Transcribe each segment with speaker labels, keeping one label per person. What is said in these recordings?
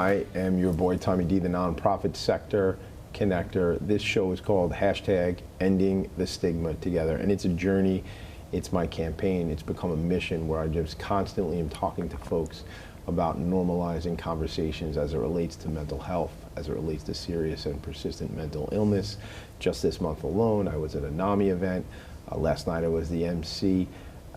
Speaker 1: I am your boy Tommy D, the nonprofit sector connector. This show is called #Ending the Stigma Together, and it's a journey. It's my campaign. It's become a mission where I just constantly am talking to folks about normalizing conversations as it relates to mental health, as it relates to serious and persistent mental illness. Just this month alone, I was at a NAMI event. Last night I was the MC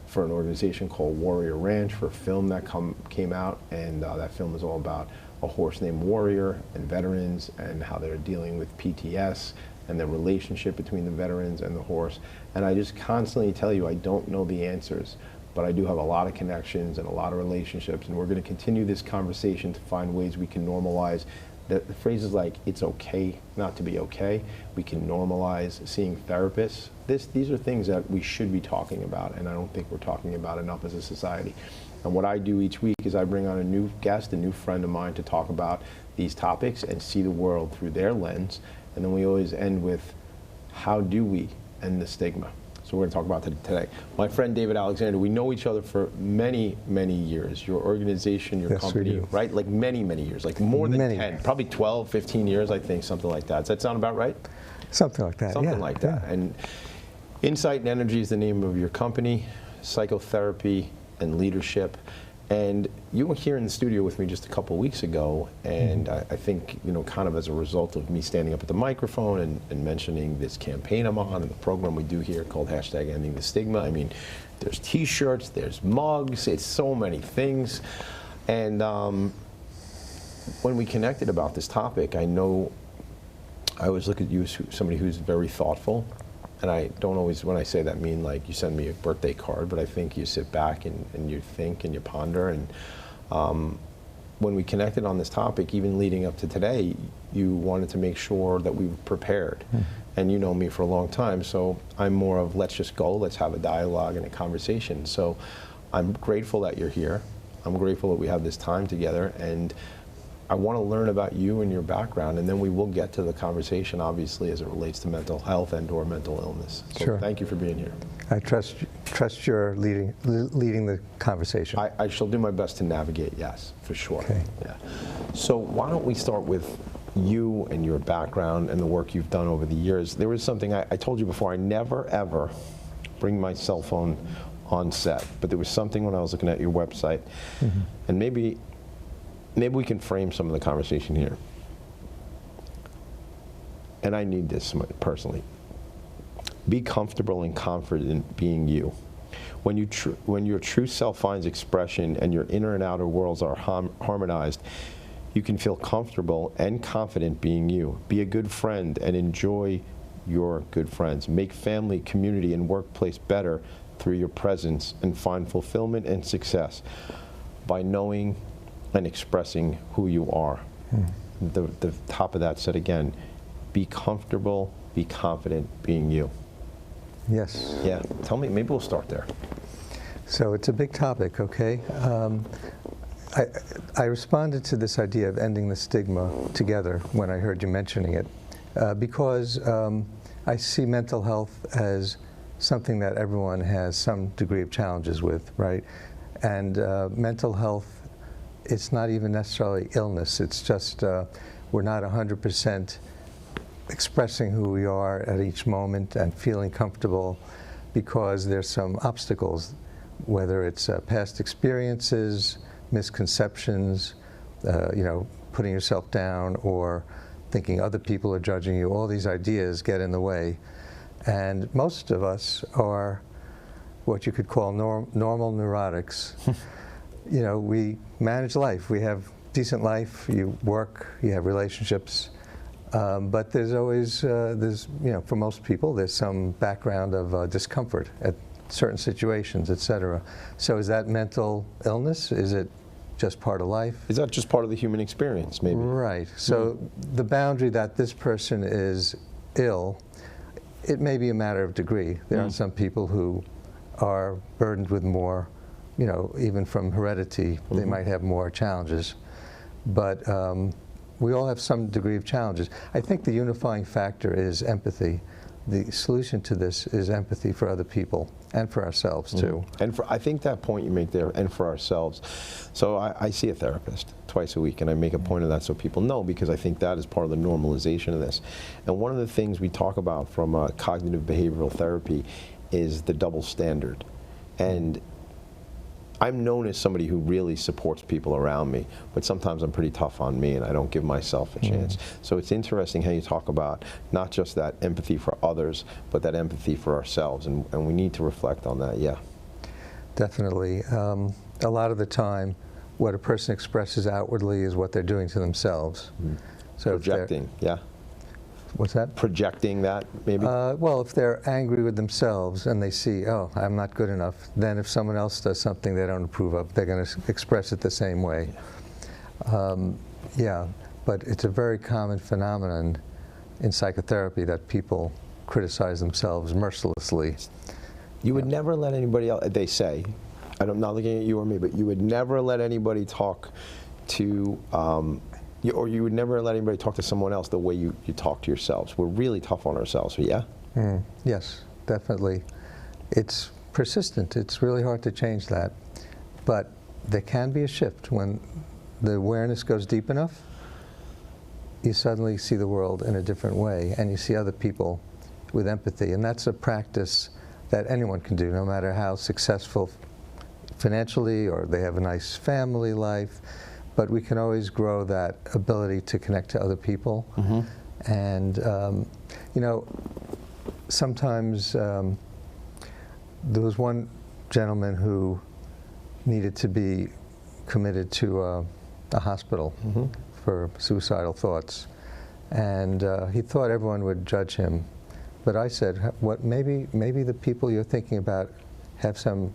Speaker 1: for an organization called Warrior Ranch for a film that came out, and that film is all about a horse named Warrior and veterans and how they're dealing with PTS and the relationship between the veterans and the horse. And I just constantly tell you I don't know the answers, but I do have a lot of connections and a lot of relationships, and we're going to continue this conversation to find ways we can normalize the phrases like it's okay not to be okay. We can normalize seeing therapists. These are things that we should be talking about, and I don't think we're talking about enough as a society. And what I do each week is I bring on a new guest, a new friend of mine, to talk about these topics and see the world through their lens. And then we always end with, how do we end the stigma? So we're going to talk about that today. My friend David Alexander, we know each other for many, many years. Your organization, your company, right? Like many, many years, like more than 10, probably 12, 15 years, I think, something like that. Does that sound about right?
Speaker 2: Something like that,
Speaker 1: Something like that. And Insight and Energy is the name of your company, psychotherapy and leadership. And you were here in the studio with me just a couple weeks ago, and I think, you know, kind of as a result of me standing up at the microphone and mentioning this campaign I'm on and the program we do here called #Ending the Stigma. I mean, there's t-shirts, there's mugs, it's so many things. And when we connected about this topic, I know I always look at you as somebody who's very thoughtful. And I don't always, when I say that, mean like you send me a birthday card, but I think you sit back and you think and you ponder. And when we connected on this topic, even leading up to today, you wanted to make sure that we were prepared. And you know me for a long time, so I'm more of let's just go, let's have a dialogue and a conversation. So I'm grateful that you're here. I'm grateful that we have this time together, and I want to learn about you and your background, and then we will get to the conversation, obviously, as it relates to mental health and/or mental illness. So
Speaker 2: sure.
Speaker 1: Thank you for being here.
Speaker 2: I trust your leading the conversation.
Speaker 1: I shall do my best to navigate, yes, for sure.
Speaker 2: Okay.
Speaker 1: Yeah. So why don't we start with you and your background and the work you've done over the years. There was something I told you before, I never ever bring my cell phone on set, but there was something when I was looking at your website, and maybe we can frame some of the conversation here. And I need this personally. Be comfortable and confident being you. When your true self finds expression and your inner and outer worlds are harmonized, you can feel comfortable and confident being you. Be a good friend and enjoy your good friends. Make family, community, and workplace better through your presence, and find fulfillment and success by knowing and expressing who you are. The top of that said again, be comfortable, be confident being you.
Speaker 2: Yes.
Speaker 1: Yeah, tell me, maybe we'll start there.
Speaker 2: So it's a big topic, okay? I responded to this idea of ending the stigma together when I heard you mentioning it, because I see mental health as something that everyone has some degree of challenges with, right? And mental health, it's not even necessarily illness, it's just we're not 100% expressing who we are at each moment and feeling comfortable because there's some obstacles, whether it's past experiences, misconceptions, you know, putting yourself down or thinking other people are judging you. All these ideas get in the way. And most of us are what you could call normal neurotics. You know, we manage life. We have decent life. You work. You have relationships. But there's always, you know, for most people, there's some background of discomfort at certain situations, etc. So is that mental illness? Is it just part of life?
Speaker 1: Is that just part of the human experience, maybe?
Speaker 2: Right. So the boundary that this person is ill, it may be a matter of degree. There are some people who are burdened with more, you know, even from heredity, they might have more challenges. But we all have some degree of challenges. I think the unifying factor is empathy. the solution to this is empathy for other people and for ourselves too.
Speaker 1: And I think that point you make there, and for ourselves. So I see a therapist twice a week, and I make a point of that so people know, because I think that is part of the normalization of this. And one of the things we talk about from cognitive behavioral therapy is the double standard. And I'm known as somebody who really supports people around me, but sometimes I'm pretty tough on me and I don't give myself a chance. So it's interesting how you talk about not just that empathy for others, but that empathy for ourselves, and we need to reflect on that, yeah.
Speaker 2: Definitely. A lot of the time, what a person expresses outwardly is what they're doing to themselves. So
Speaker 1: Projecting, yeah.
Speaker 2: What's that?
Speaker 1: Projecting that, maybe?
Speaker 2: Well, if they're angry with themselves and they see, oh, I'm not good enough, then if someone else does something they don't approve of, they're going to express it the same way. Yeah, but it's a very common phenomenon in psychotherapy that people criticize themselves mercilessly.
Speaker 1: You would never let anybody else, they say, I'm not looking at you or me, but you would never let anybody talk to, or you would never let anybody talk to someone else the way you talk to yourselves. We're really tough on ourselves, yeah?
Speaker 2: Yes, definitely. It's persistent. It's really hard to change that. But there can be a shift when the awareness goes deep enough. You suddenly see the world in a different way, and you see other people with empathy. And that's a practice that anyone can do, no matter how successful financially or they have a nice family life. But we can always grow that ability to connect to other people. And, you know, sometimes there was one gentleman who needed to be committed to a hospital for suicidal thoughts. And he thought everyone would judge him. But I said, maybe the people you're thinking about have some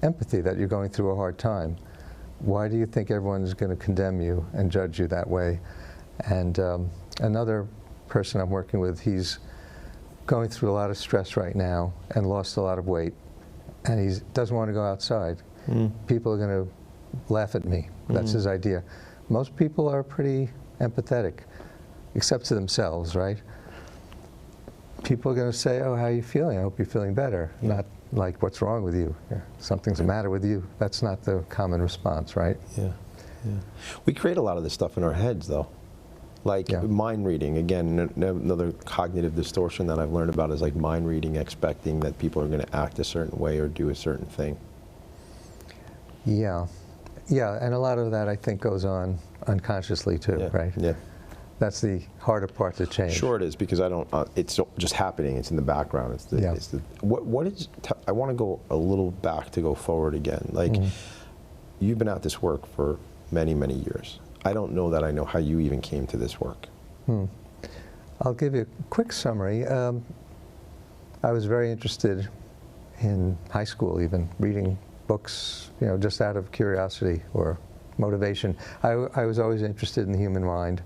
Speaker 2: empathy that you're going through a hard time. Why do you think everyone's going to condemn you and judge you that way? And another person I'm working with, he's going through a lot of stress right now and lost a lot of weight, and he doesn't want to go outside. People are going to laugh at me. That's his idea. Most people are pretty empathetic, except to themselves, right? People are going to say, oh, how are you feeling? I hope you're feeling better. Not like, what's wrong with you? Something's the matter with you. That's not the common response, right?
Speaker 1: Yeah. We create a lot of this stuff in our heads, though. Like mind reading, again, another cognitive distortion that I've learned about is like mind reading, expecting that people are going to act a certain way or do a certain thing.
Speaker 2: Yeah, and a lot of that I think goes on unconsciously too, right? Yeah. That's the harder part to change.
Speaker 1: Sure it is, because I don't, it's just happening, it's in the background. It's the, what is, I want to go a little back to go forward again. Like, you've been at this work for many, many years. I don't know that I know how you even came to this work.
Speaker 2: I'll give you a quick summary. I was very interested in high school, even reading books, you know, just out of curiosity or motivation. I was always interested in the human mind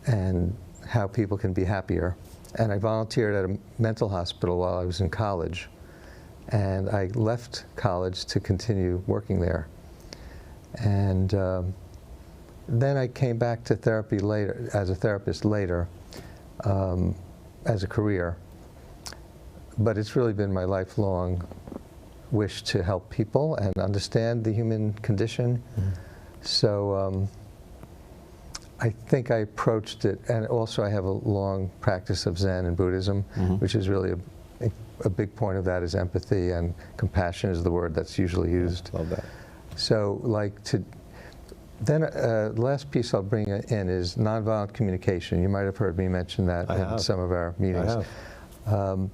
Speaker 2: and how people can be happier. And I volunteered at a mental hospital while I was in college. And I left college to continue working there. And then I came back to therapy later, as a therapist later, as a career. But it's really been my lifelong wish to help people and understand the human condition. So I think I approached it, and also I have a long practice of Zen and Buddhism, which is really a big point of that is empathy, and compassion is the word that's usually used.
Speaker 1: Love that.
Speaker 2: So like then the last piece I'll bring in is nonviolent communication. You might have heard me mention that in some of our meetings.
Speaker 1: I have.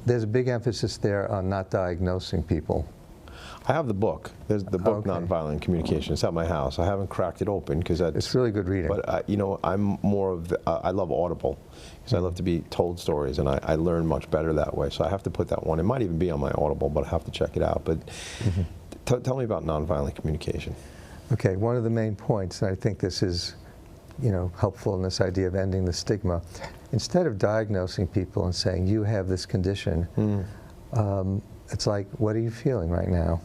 Speaker 2: There's a big emphasis there on not diagnosing people.
Speaker 1: I have the book. There's the book, Nonviolent Communication. It's at my house. I haven't cracked it open because
Speaker 2: it's really good reading.
Speaker 1: But you know, I'm more of I love Audible because I love to be told stories, and I learn much better that way. So I have to put that one. It might even be on my Audible, but I have to check it out. But tell me about nonviolent communication. Okay,
Speaker 2: one of the main points, and I think this is, you know, helpful in this idea of ending the stigma. Instead of diagnosing people and saying you have this condition, it's like, what are you feeling right now?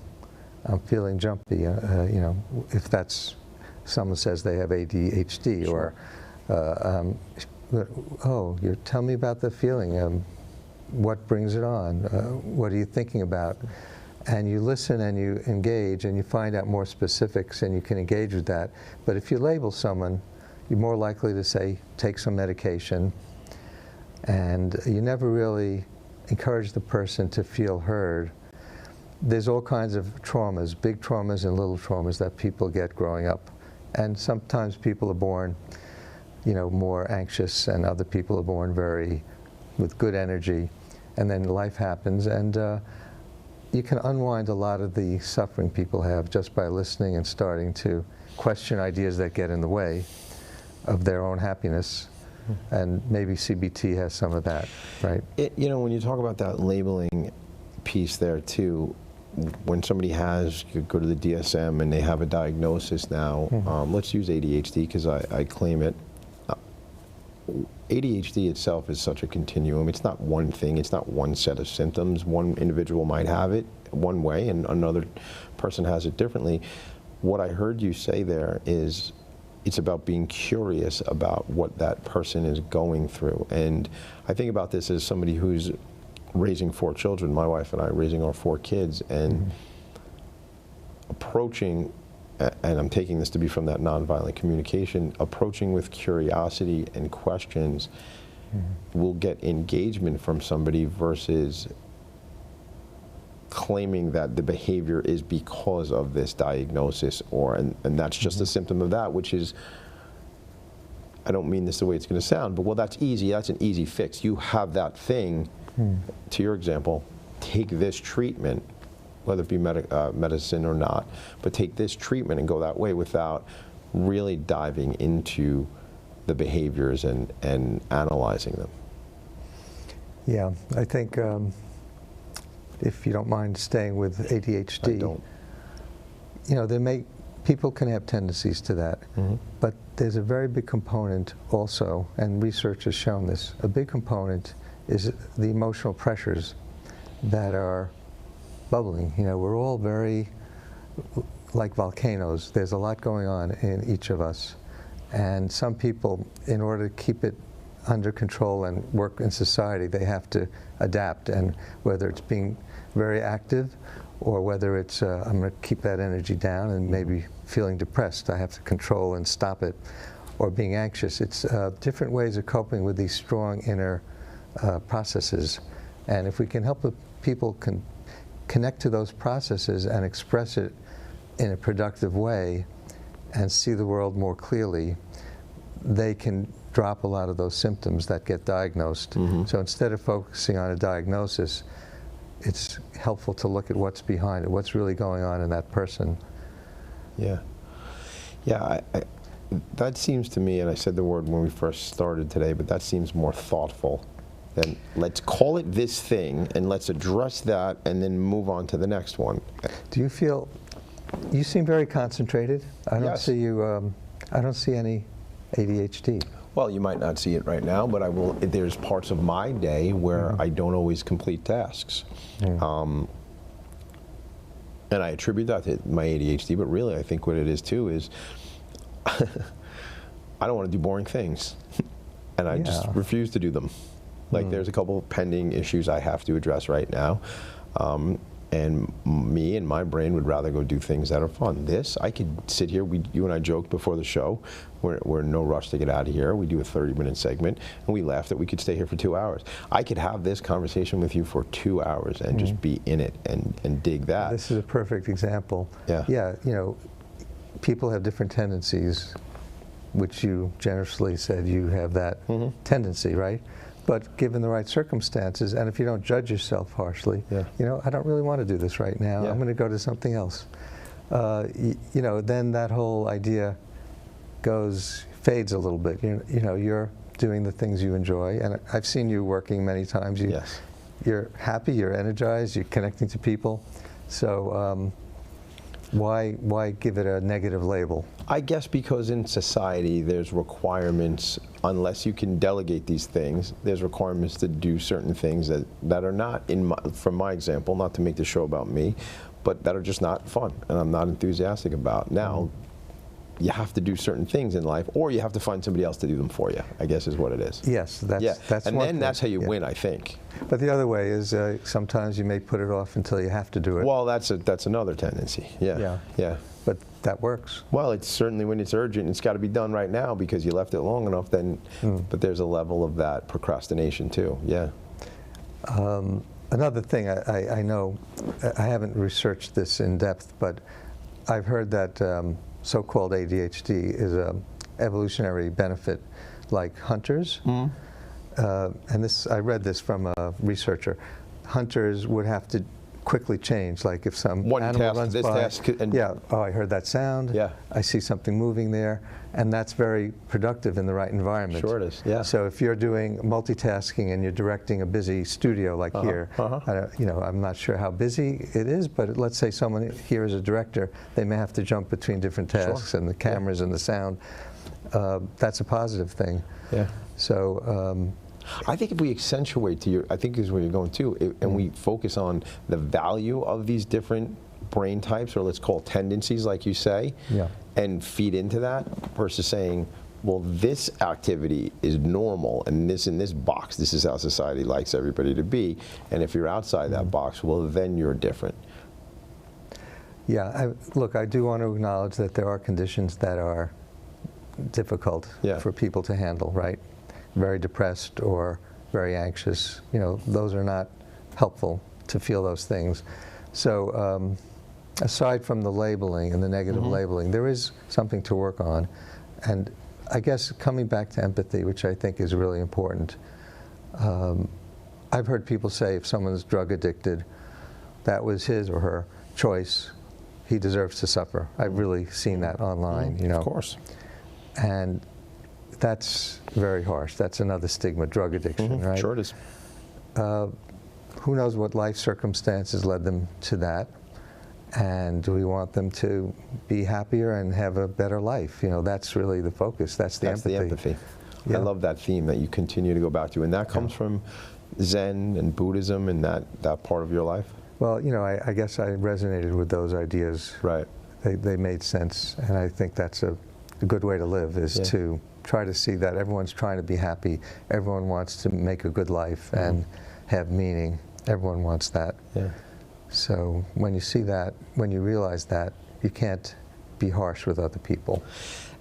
Speaker 2: I'm feeling jumpy. You know, if that's someone says they have ADHD, or oh, tell me about the feeling. What brings it on? What are you thinking about? And you listen and you engage and you find out more specifics and you can engage with that. But if you label someone, you're more likely to say, take some medication. And you never really encourage the person to feel heard. There's all kinds of traumas, big traumas and little traumas that people get growing up. And sometimes people are born, you know, more anxious, and other people are born with good energy. And then life happens, and you can unwind a lot of the suffering people have just by listening and starting to question ideas that get in the way of their own happiness. And maybe CBT has some of that, right?
Speaker 1: You know, when you talk about that labeling piece there too, when somebody you go to the DSM and they have a diagnosis now, let's use ADHD because I claim it. ADHD itself is such a continuum. It's not one thing. It's not one set of symptoms. One individual might have it one way and another person has it differently. What I heard you say there is it's about being curious about what that person is going through. And I think about this as somebody who's raising 4 children, my wife and I raising our 4 kids, and approaching, and I'm taking this to be from that nonviolent communication, approaching with curiosity and questions will get engagement from somebody versus claiming that the behavior is because of this diagnosis, and that's just a symptom of that, which is, I don't mean this the way it's going to sound, but well, that's easy, that's an easy fix. You have that thing, to your example, take this treatment, whether it be medicine or not, but take this treatment and go that way without really diving into the behaviors and analyzing them.
Speaker 2: Yeah, I think if you don't mind staying with ADHD,
Speaker 1: I don't.
Speaker 2: You know, people can have tendencies to that, but there's a very big component also, and research has shown this, a big component is the emotional pressures that are bubbling. You know, we're all very like volcanoes. There's a lot going on in each of us. And some people, in order to keep it under control and work in society, they have to adapt. And whether it's being very active or whether it's, I'm going to keep that energy down, and maybe feeling depressed, I have to control and stop it, or being anxious. It's different ways of coping with these strong inner processes. And if we can help the people connect to those processes and express it in a productive way and see the world more clearly, they can drop a lot of those symptoms that get diagnosed. So instead of focusing on a diagnosis, it's helpful to look at what's behind it, what's really going on in that person.
Speaker 1: Yeah. Yeah, that seems to me, and I said the word when we first started today, but that seems more thoughtful. Then let's call it this thing, and let's address that, and then move on to the next one.
Speaker 2: Do you feel, you seem very concentrated. I don't see you, I don't see any ADHD.
Speaker 1: Well, you might not see it right now, but I will. There's parts of my day where I don't always complete tasks. And I attribute that to my ADHD, but really I think what it is too is I don't want to do boring things. And I just refuse to do them. Like there's a couple of pending issues I have to address right now. And me and my brain would rather go do things that are fun. This, I could sit here, you and I joked before the show, we're in no rush to get out of here. We do a 30-minute segment, and we laughed that we could stay here for 2 hours. I could have this conversation with you for 2 hours and just be in it and dig that.
Speaker 2: This is a perfect example.
Speaker 1: Yeah.
Speaker 2: Yeah, you know, people have different tendencies, which you generously said you have that tendency, right? But given the right circumstances, and if you don't judge yourself harshly, you know, I don't really want to do this right now. I'm going to go to something else. You know, then that whole idea fades a little bit. You know, you're doing the things you enjoy, and I've seen you working many times. You're happy, you're energized, you're connecting to people. So why give it a negative label?
Speaker 1: I guess because in society there's requirements, unless you can delegate these things, there's requirements to do certain things that are not, from my example, not to make the show about me, but that are just not fun and I'm not enthusiastic about. Now, you have to do certain things in life, or you have to find somebody else to do them for you, I guess is what it is.
Speaker 2: Yes, that's
Speaker 1: Yeah, and
Speaker 2: one
Speaker 1: then
Speaker 2: thing.
Speaker 1: that's how you
Speaker 2: Yeah.
Speaker 1: win, I think.
Speaker 2: But the other way is sometimes you may put it off until you have to do it.
Speaker 1: Well, that's another tendency. Yeah.
Speaker 2: Yeah.
Speaker 1: Yeah.
Speaker 2: But that works.
Speaker 1: Well, it's certainly when it's urgent, it's got to be done right now because you left it long enough. Then, but there's a level of that procrastination too. Yeah.
Speaker 2: Another thing I know, I haven't researched this in depth, but I've heard that so-called ADHD is a evolutionary benefit like hunters. And this, I read this from a researcher. Hunters would have to quickly change, like if some
Speaker 1: One
Speaker 2: animal
Speaker 1: task,
Speaker 2: runs
Speaker 1: this
Speaker 2: by,
Speaker 1: task, and
Speaker 2: yeah, oh, I heard that sound.
Speaker 1: Yeah.
Speaker 2: I see something moving there, and that's very productive in the right environment.
Speaker 1: Sure it is, yeah.
Speaker 2: So if you're doing multitasking and you're directing a busy studio like here, you know, I'm not sure how busy it is, but let's say someone here is a director, they may have to jump between different tasks and the cameras and the sound. That's a positive thing.
Speaker 1: Yeah.
Speaker 2: So.
Speaker 1: I think if we accentuate to your, I think is where you're going too, and we focus on the value of these different brain types, or let's call tendencies, like you say,
Speaker 2: Yeah.
Speaker 1: and feed into that versus saying, well, this activity is normal, and this in this box, this is how society likes everybody to be, and if you're outside that box, well, then you're different.
Speaker 2: Yeah, look, I do want to acknowledge that there are conditions that are difficult for people to handle, right? Very depressed or very anxious, you know, those are not helpful to feel those things. So aside from the labeling and the negative labeling, there is something to work on. And I guess coming back to empathy, which I think is really important, I've heard people say if someone's drug addicted, that was his or her choice, he deserves to suffer. I've really seen that online, you know.
Speaker 1: Of course.
Speaker 2: And that's very harsh. That's another stigma, drug addiction, right?
Speaker 1: Sure it is.
Speaker 2: Who knows what life circumstances led them to that? And do we want them to be happier and have a better life? You know, that's really the focus. That's the empathy.
Speaker 1: That's the empathy.
Speaker 2: Yeah.
Speaker 1: I love that theme that you continue to go back to, and that comes from Zen and Buddhism and that part of your life.
Speaker 2: Well, you know, I guess I resonated with those ideas.
Speaker 1: Right.
Speaker 2: They made sense, and I think that's a good way to live, is to try to see that everyone's trying to be happy. Everyone wants to make a good life and have meaning. Everyone wants that.
Speaker 1: Yeah.
Speaker 2: So when you see that, when you realize that, you can't be harsh with other people.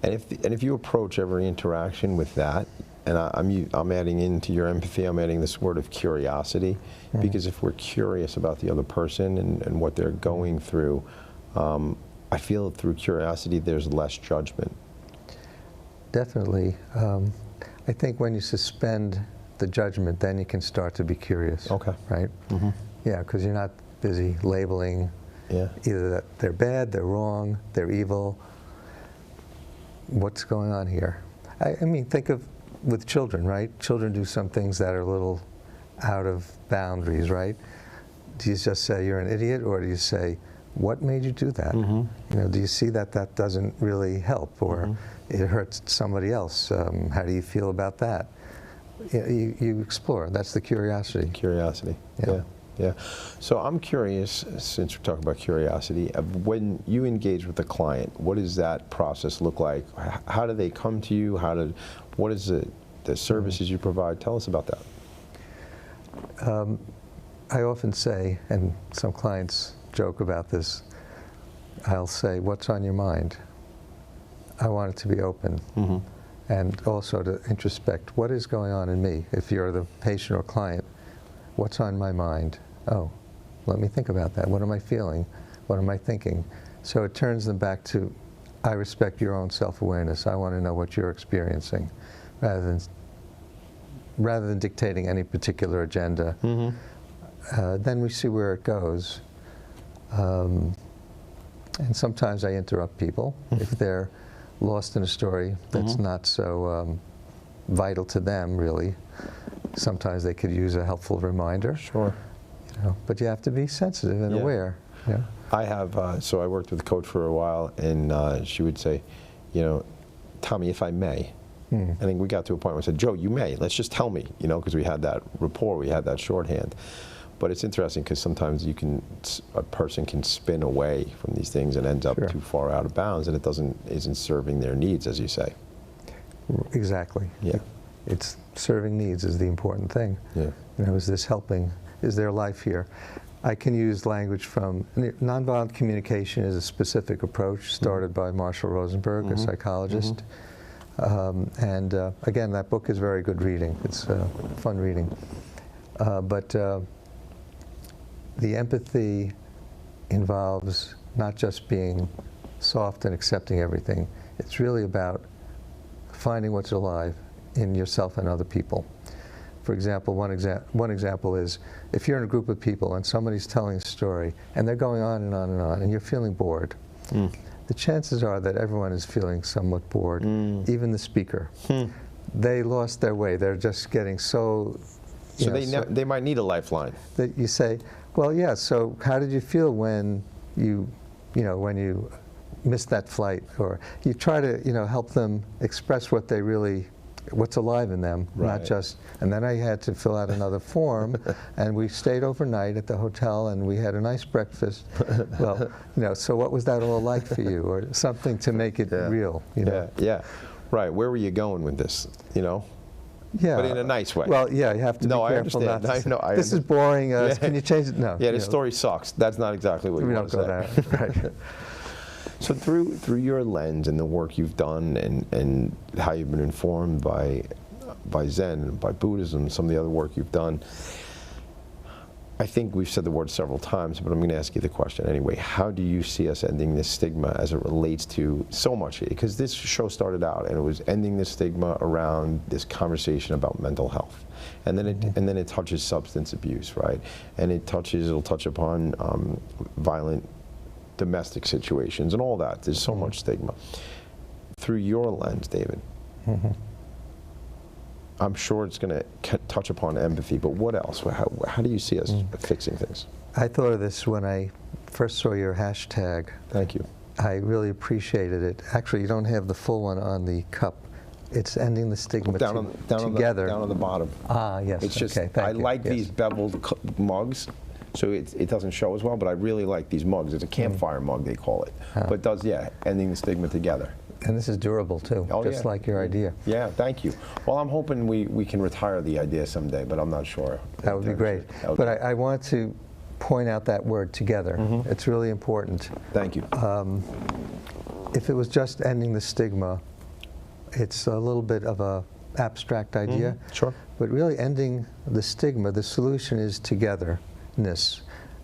Speaker 1: And if you approach every interaction with that, and I'm adding into your empathy, I'm adding this word of curiosity, because if we're curious about the other person and what they're going through, I feel through curiosity there's less judgment.
Speaker 2: Definitely. I think when you suspend the judgment, then you can start to be curious.
Speaker 1: Okay.
Speaker 2: Right? Yeah, because you're not busy labeling either that they're bad, they're wrong, they're evil. What's going on here? I mean, think of with children, right? Children do some things that are a little out of boundaries, right? Do you just say you're an idiot, or do you say, what made you do that? You know, do you see that that doesn't really help, or it hurts somebody else? How do you feel about that? You explore. That's the curiosity.
Speaker 1: Curiosity. Yeah. So I'm curious, since we're talking about curiosity, when you engage with a client, what does that process look like? How do they come to you? What is the services you provide? Tell us about that.
Speaker 2: I often say, and some clients joke about this, I'll say, what's on your mind? I want it to be open. And also to introspect, what is going on in me? If you're the patient or client, what's on my mind? Oh, let me think about that. What am I feeling? What am I thinking? So it turns them back to, I respect your own self-awareness. I want to know what you're experiencing, rather than dictating any particular agenda. Then we see where it goes. And sometimes I interrupt people if they're lost in a story that's not so vital to them, really. Sometimes they could use a helpful reminder.
Speaker 1: Sure.
Speaker 2: You know, but you have to be sensitive and aware. Yeah.
Speaker 1: I have, so I worked with a coach for a while, and she would say, you know, Tommy, if I may. I think we got to a point where I said, Joe, you may. Let's just tell me, you know, because we had that rapport, we had that shorthand. But it's interesting because sometimes a person can spin away from these things and ends up
Speaker 2: Sure.
Speaker 1: too far out of bounds, and it isn't serving their needs, as you say.
Speaker 2: Exactly.
Speaker 1: Yeah.
Speaker 2: It's serving needs is the important thing.
Speaker 1: Yeah.
Speaker 2: You know, is this helping? Is there life here? I can use language from nonviolent communication is a specific approach started by Marshall Rosenberg, a psychologist. And again, that book is very good reading. It's fun reading. But the empathy involves not just being soft and accepting everything. It's really about finding what's alive in yourself and other people. For example, one example is if you're in a group of people and somebody's telling a story and they're going on and on and on and you're feeling bored, the chances are that everyone is feeling somewhat bored, even the speaker. They lost their way. They're just getting so...
Speaker 1: So they might need a lifeline.
Speaker 2: That you say, well, yeah, so how did you feel when you missed that flight? Or you try to, help them express what they really, what's alive in them, not just, and then I had to fill out another form, and we stayed overnight at the hotel, and we had a nice breakfast. Well, so what was that all like for you? Or something to make it real,
Speaker 1: Yeah, right. Where were you going with this,
Speaker 2: Yeah.
Speaker 1: But in a nice way.
Speaker 2: Well, yeah, you have to be careful not to say, this is boring, can you change it? No.
Speaker 1: Yeah, this story sucks. That's not exactly what you want to say.
Speaker 2: We don't go there, right.
Speaker 1: So through your lens and the work you've done and how you've been informed by Zen and by Buddhism, some of the other work you've done, I think we've said the word several times, but I'm going to ask you the question anyway. How do you see us ending this stigma as it relates to so much? Because this show started out and it was ending the stigma around this conversation about mental health. And then it touches substance abuse, right? And it'll touch upon violent domestic situations and all that. There's so much stigma. Through your lens, David, I'm sure it's going to touch upon empathy, but what else? How do you see us fixing things?
Speaker 2: I thought of this when I first saw your hashtag.
Speaker 1: Thank you.
Speaker 2: I really appreciated it. Actually, you don't have the full one on the cup. It's ending the stigma together.
Speaker 1: Down on the bottom.
Speaker 2: Ah, yes.
Speaker 1: It's just,
Speaker 2: okay, thank you.
Speaker 1: like these beveled mugs, so it doesn't show as well, but I really like these mugs. It's a campfire mug, they call it. But ending the stigma together.
Speaker 2: And this is durable, too, just like your idea.
Speaker 1: Yeah, thank you. Well, I'm hoping we can retire the idea someday, but I'm not sure.
Speaker 2: That would be great. But I want to point out that word, together. It's really important.
Speaker 1: Thank you.
Speaker 2: If it was just ending the stigma, it's a little bit of a abstract idea.
Speaker 1: Sure.
Speaker 2: But really ending the stigma, the solution is togetherness.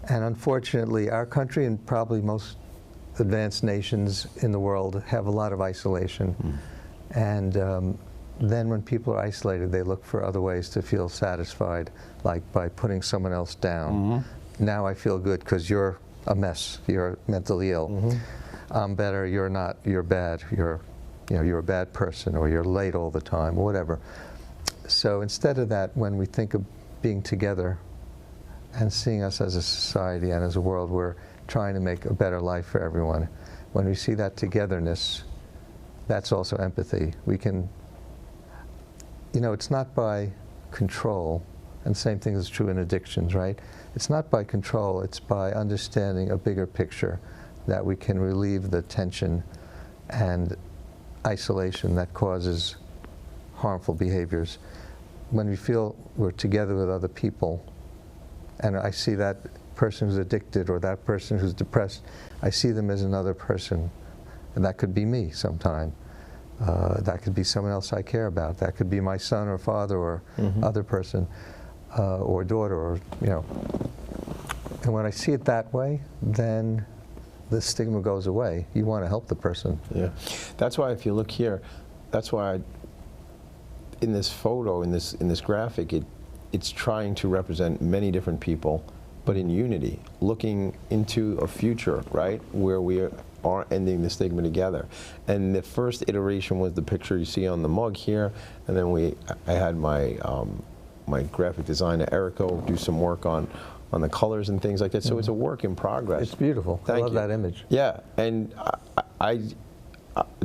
Speaker 2: And unfortunately, our country and probably most advanced nations in the world have a lot of isolation. And then when people are isolated, they look for other ways to feel satisfied, like by putting someone else down. Now I feel good because you're a mess, you're mentally ill. I'm better, you're not, you're bad, you're a bad person, or you're late all the time, or whatever. So instead of that, when we think of being together and seeing us as a society and as a world, we're trying to make a better life for everyone. When we see that togetherness, that's also empathy. We can, it's not by control, and the same thing is true in addictions, right? It's not by control, it's by understanding a bigger picture, that we can relieve the tension and isolation that causes harmful behaviors. When we feel we're together with other people, and I see that person who's addicted or that person who's depressed, I see them as another person. And that could be me sometime. That could be someone else I care about. That could be my son or father or other person or daughter, or, And when I see it that way, then the stigma goes away. You want to help the person.
Speaker 1: Yeah. That's why if you look here, that's why in this photo, in this graphic, it's trying to represent many different people, but in unity, looking into a future, right, where we are ending the stigma together. And the first iteration was the picture you see on the mug here, and then I had my my graphic designer Erico do some work on the colors and things like that. So it's a work in progress.
Speaker 2: It's beautiful. I love that image.
Speaker 1: Yeah, and I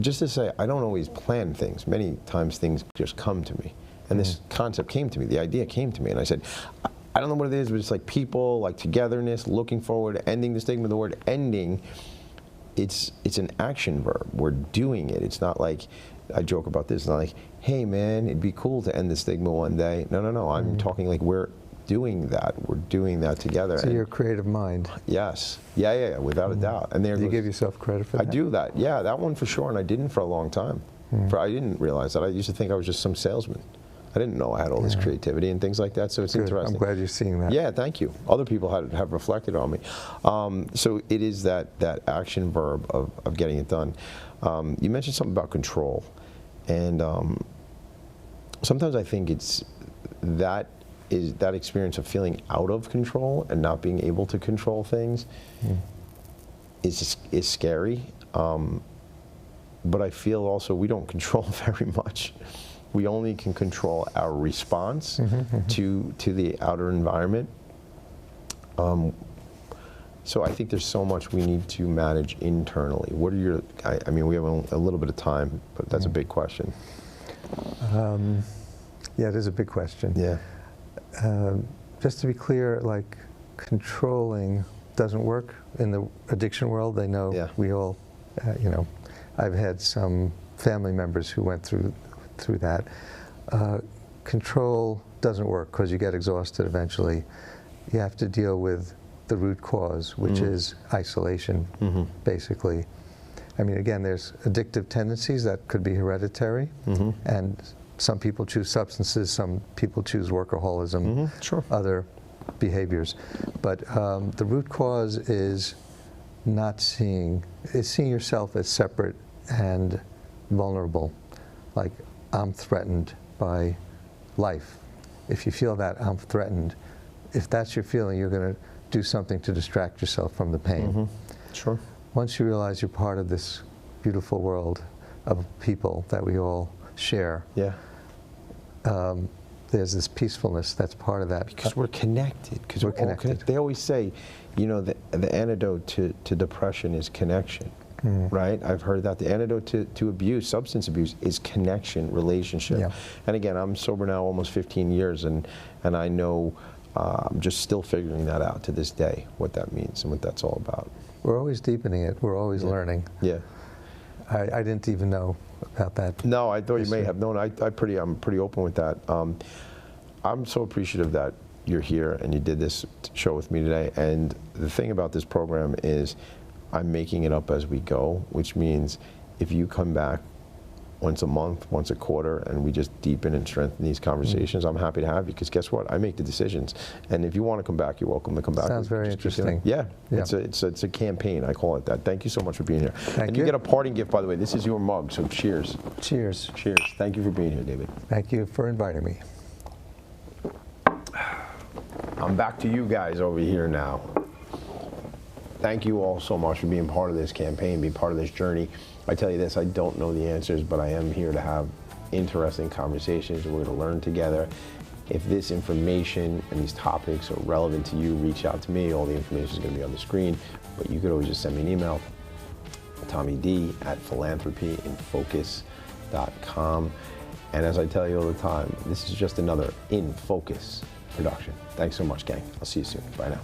Speaker 1: just to say, I don't always plan things. Many times things just come to me. And this concept came to me, the idea came to me, and I said, I don't know what it is, but it's like people, like togetherness, looking forward, ending the stigma. The word ending, it's an action verb. We're doing it. It's not like, I joke about this, it's not like, hey man, it'd be cool to end the stigma one day. No, no, no, I'm talking like we're doing that. We're doing that together.
Speaker 2: So your creative mind.
Speaker 1: Yes. Yeah, without a doubt. And there
Speaker 2: Do you give yourself credit for that?
Speaker 1: I do that. Yeah, that one for sure, and I didn't for a long time. I didn't realize that. I used to think I was just some salesman. I didn't know I had all this creativity and things like that, so it's
Speaker 2: Good.
Speaker 1: interesting.
Speaker 2: I'm glad you're seeing that.
Speaker 1: Yeah, thank you. Other people have reflected on me. So it is that action verb of getting it done. You mentioned something about control, and sometimes I think it's that experience of feeling out of control and not being able to control things is scary. But I feel also we don't control very much. We only can control our response to the outer environment. So I think there's so much we need to manage internally. What are your, I mean, we have a little bit of time, but that's a big question.
Speaker 2: Yeah, it is a big question.
Speaker 1: Yeah.
Speaker 2: Just to be clear, like, controlling doesn't work in the addiction world. They know we all, you know, I've had some family members who went through that. Control doesn't work because you get exhausted eventually. You have to deal with the root cause, which is isolation, basically. I mean, again, there's addictive tendencies that could be hereditary, and some people choose substances, some people choose workaholism, other behaviors. But the root cause is seeing yourself as separate and vulnerable. Like, I'm threatened by life. If you feel that, I'm threatened, if that's your feeling, you're going to do something to distract yourself from the pain.
Speaker 1: Sure.
Speaker 2: Once you realize you're part of this beautiful world of people that we all share, there's this peacefulness that's part of that.
Speaker 1: Because we're connected. Because
Speaker 2: we're connected.
Speaker 1: They always say, you know, the antidote to depression is connection. Right? I've heard that. The antidote to abuse, substance abuse, is connection, relationship. And again, I'm sober now almost 15 years, and I know I'm just still figuring that out to this day, what that means and what that's all about.
Speaker 2: We're always deepening it. We're always learning.
Speaker 1: Yeah.
Speaker 2: I didn't even know about that.
Speaker 1: No, I thought you may have known. I'm pretty open with that. I'm so appreciative that you're here and you did this show with me today. And the thing about this program is I'm making it up as we go, which means if you come back once a month, once a quarter, and we just deepen and strengthen these conversations, I'm happy to have you, because guess what? I make the decisions. And if you want to come back, you're welcome to come back.
Speaker 2: Sounds very interesting.
Speaker 1: Yeah, it's a campaign, I call it that. Thank you so much for being here.
Speaker 2: Thank you.
Speaker 1: You get a parting gift, by the way. This is your mug, so cheers.
Speaker 2: Cheers.
Speaker 1: Cheers. Thank you for being here, David.
Speaker 2: Thank you for inviting me.
Speaker 1: I'm back to you guys over here now. Thank you all so much for being part of this campaign, being part of this journey. I tell you this, I don't know the answers, but I am here to have interesting conversations. We're going to learn together. If this information and these topics are relevant to you, reach out to me. All the information is going to be on the screen, but you could always just send me an email, TommyD@philanthropyinfocus.com. And as I tell you all the time, this is just another In Focus production. Thanks so much, gang. I'll see you soon. Bye now.